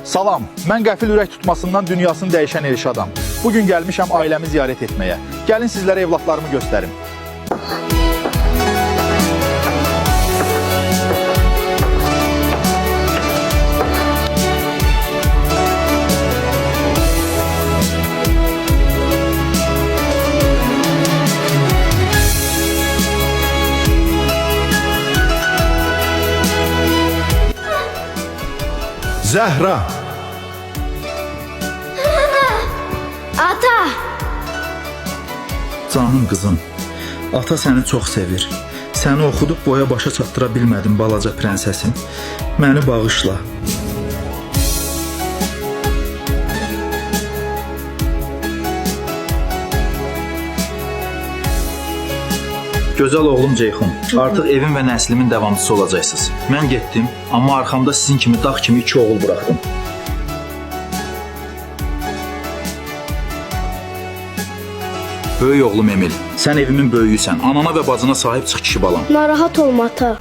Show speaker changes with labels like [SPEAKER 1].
[SPEAKER 1] Salam, mən qəfil ürək tutmasından dünyasını dəyişən Elşadam. Bugün gəlmişəm ailəmi ziyarət etməyə. Gəlin sizlərə evlatlarımı göstərim. Zəhra.
[SPEAKER 2] Ata!
[SPEAKER 3] Canım qızım, ata səni çox sevir. Səni oxudub boya başa çatdıra bilmədim balaca prensesim. Məni bağışla. Gözəl oğlum Ceyxun, artıq evim və nəslimin davamçısı olacaqsınız. Mən getdim, amma arxamda sizin kimi dağ kimi 2 oğul buraxdım. Böyük oğlum Emil, sən evimin böyüyüsən. Anana və bacına sahib çıx kişi balam.
[SPEAKER 2] Narahat olma ata.